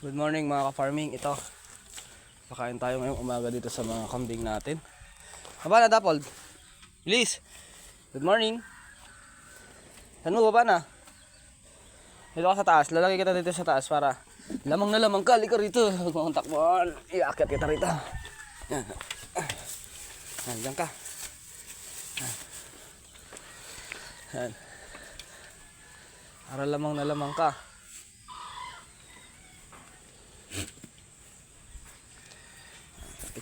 Good morning mga ka-farming. Ito, pakain tayo ngayong umaga dito sa mga kambing natin. Baba na, Dapold. Bilis. Good morning. Saan mo baba na? Dito ka sa taas. Lalagay kita dito sa taas para lamang na lamang ka. Lika rito. Huwag mong takbuhan. Iakyat kita rito. Yan. Diyan ka. Yan. Para lamang na lamang ka.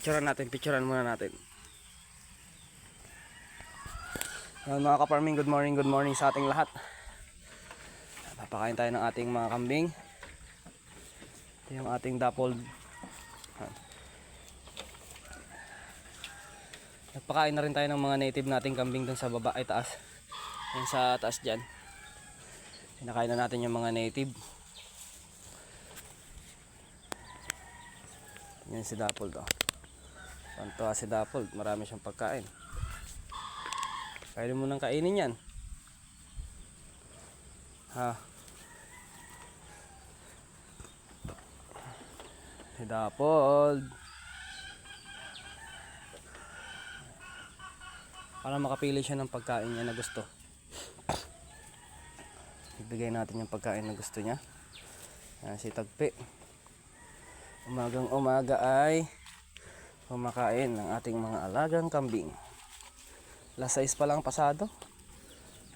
Picturean muna natin. Mga ka-farming, good morning sa ating lahat. Papakain tayo ng ating mga kambing. Ito yung ating Dapold. Nagpakain na rin tayo ng mga native nating kambing dun sa baba ay taas. Yan sa taas dyan. Pinakain na natin yung mga native. Yan si Dapold, oh. Pantuwa si Dapold, marami siyang pagkain. Pwede mo nang kainin yan. Ha. Si Dapold. Para makapili siya ng pagkain niya na gusto. Ibigay natin yung pagkain na gusto niya. Yan si Tagpi. Umagang umaga ay kumakain ng ating mga alagang kambing. Last 6 pa lang pasado.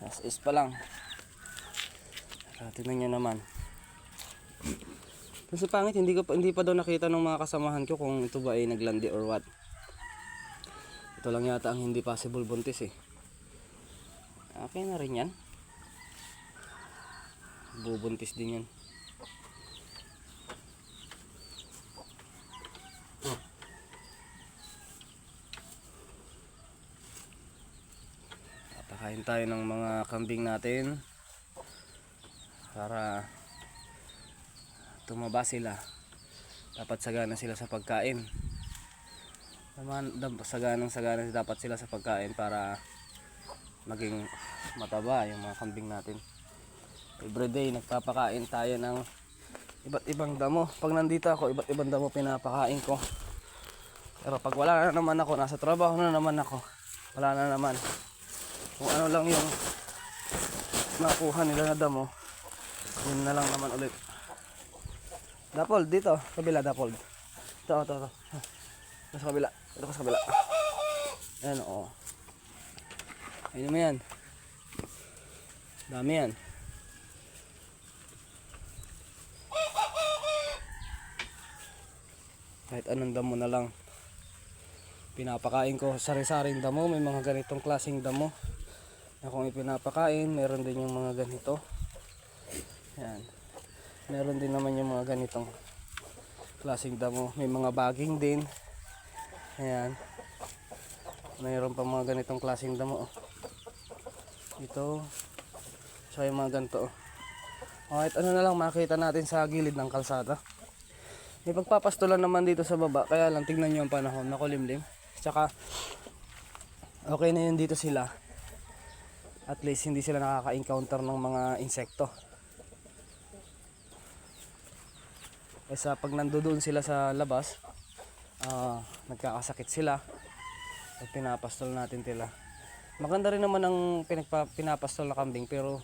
Last 6 pa lang. Tingnan nyo naman. Kasi pangit, hindi pa daw nakita ng mga kasamahan ko kung ito ba ay naglandi or what. Ito lang yata ang hindi possible buntis eh. Okay na rin yan. Bubuntis din yan. Pakain tayo ng mga kambing natin para tumaba sila. Dapat sagana sila sa pagkain. Saganang dapat sila sa pagkain para maging mataba yung mga kambing natin. Everyday nagpapakain tayo ng iba't ibang damo. Pag nandito ako, iba't ibang damo pinapakain ko. Pero pag wala na naman ako, nasa trabaho na naman ako, wala na naman. Kung ano lang yung nakuha nila na damo, yun na lang naman ulit. Dapold, dito. Kabila, Dapold. Ito. Ito sa kabila. Ito sa kabila. Ayan, oo. Ayun mo yan. Dami yan. Kahit anong damo na lang. Pinapakain ko sari-saring damo. May mga ganitong klaseng damo. Na kung ipinapakain, meron din yung mga ganito. Yan. Meron din naman yung mga ganitong klaseng damo. May mga baging din. Ayan. Mayroon pa mga ganitong klaseng damo. Ito. So yung mga ganito. Kahit ano na lang makita natin sa gilid ng kalsada. May pagpapastulan naman dito sa baba. Kaya lang tingnan nyo ang panahon. Makulimlim. Tsaka okay na yun dito sila. At least hindi sila nakaka-encounter ng mga insekto. Kaysa pag nandoon sila sa labas, nagkakasakit sila. Pag pinapastol natin sila. Maganda rin naman ang pinapastol na kambing, pero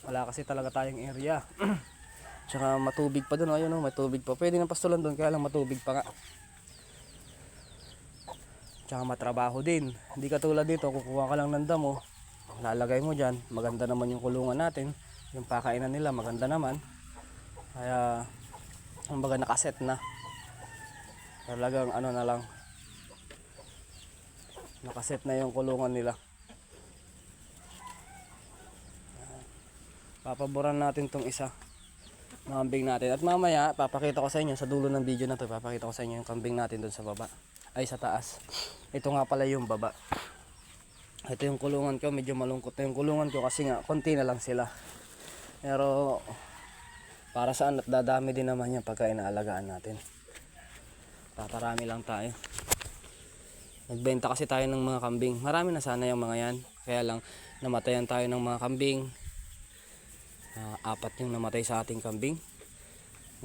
wala kasi talaga tayong area. Tsaka matubig pa doon. Ayun, may tubig pa. Pwede nang pastulan doon, kaya lang matubig pa nga. Tsaka matrabaho din. Hindi katulad dito, kukuha ka lang ng damo, lalagay mo dyan, maganda naman yung kulungan natin, yung pakainan nila maganda naman, kaya kumbaga nakaset na, talagang ano na lang, nakaset na yung kulungan nila. Papaboran natin tong isa na kambing natin, at mamaya papakita ko sa inyo sa dulo ng video na to, papakita ko sa inyo yung kambing natin dun sa baba, ay sa taas. Ito nga pala yung baba. Ito yung kulungan ko, medyo malungkot na yung kulungan ko kasi nga konti na lang sila. Pero para saan, at dadami din naman yung pagka inaalagaan natin. Paparami lang tayo. Nagbenta kasi tayo ng mga kambing. Marami na sana yung mga yan. Kaya lang namatayan tayo ng mga kambing. 4 yung namatay sa ating kambing.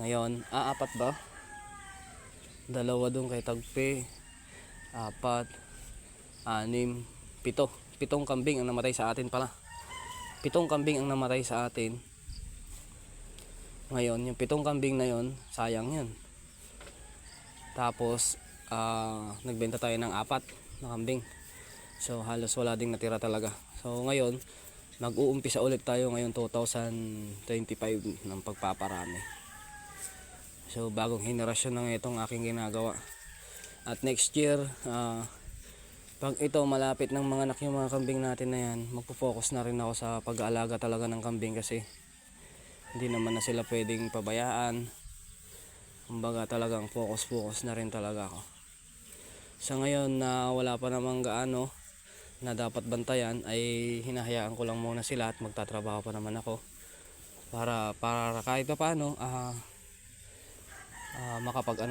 Ngayon, apat ba? Dalawa doon kay Tagpe, apat, anim, pito. Pitong kambing ang namatay sa atin pala. Pitong kambing ang namatay sa atin. Ngayon, yung pitong kambing na yon, sayang yun. Tapos, nagbenta tayo ng apat na kambing. So, halos wala ding natira talaga. So, ngayon, mag-uumpisa ulit tayo ngayon 2025 ng pagpaparami. So, bagong henerasyon na itong aking ginagawa. At next year, pag ito malapit ng mga anak yung mga kambing natin na yan, magpo-focus na rin ako sa pag-aalaga talaga ng kambing kasi hindi naman na sila pwedeng pabayaan. Kumbaga talagang focus na rin talaga ako. Sa ngayon na wala pa namang gaano na dapat bantayan, ay hinahayaan ko lang muna sila at magtatrabaho pa naman ako para kahit pa paano makapag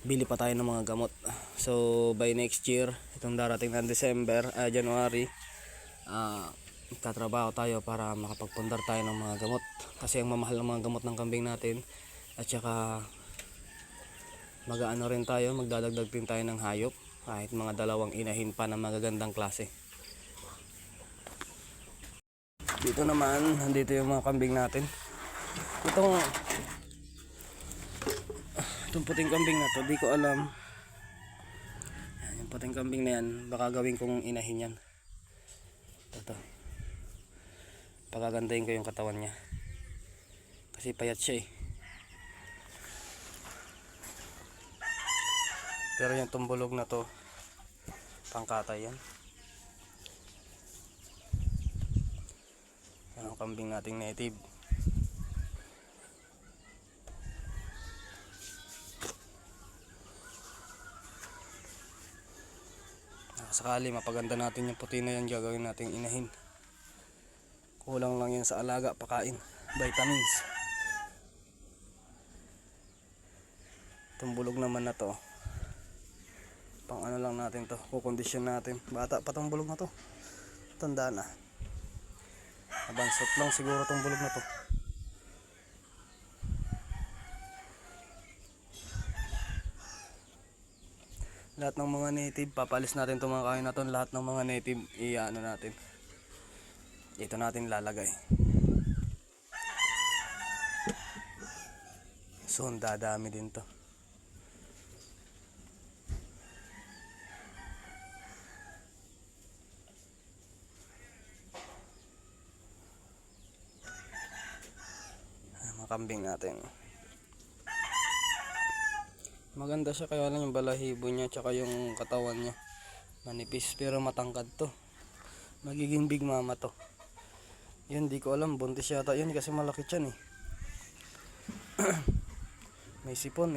bili pa tayo ng mga gamot. So by next year, itong darating na December, January, tatrabaho tayo para makapagpundar tayo ng mga gamot kasi ang mamahal ng mga gamot ng kambing natin. At saka rin tayo, magdadagdag din tayo ng hayop, kahit mga dalawang inahin pa na magagandang klase. Dito naman, nandito yung mga kambing natin. Itong puting kambing na to, di ko alam. Yan, yung puting kambing na yan, baka gawin kong inahin yan. Ito. Pagagandahin ko yung katawan niya. Kasi payat siya eh. Pero yung tumbulog na to, pangkatay yan. Yan ang kambing nating native. Sakali mapaganda natin yung puti na yan, gagawin natin inahin. Kulang lang yan sa alaga, pakain, vitamins. Tumbulog naman na to, pang ano lang natin to, kukondisyon natin. Bata pa tong bulog na to, tanda na, abansot lang siguro tong bulog na to. Lahat ng mga native, papalis natin itong mga kain na to. Lahat ng mga native, i-ano natin, ito natin lalagay. So, dadami din to. Mga kambing natin. Maganda siya, kaya lang yung balahibo niya tsaka yung katawan niya manipis, pero matangkad to. Magiging big mama to. Yun, di ko alam, buntis yata yun kasi malaki tiyan eh. May sipon.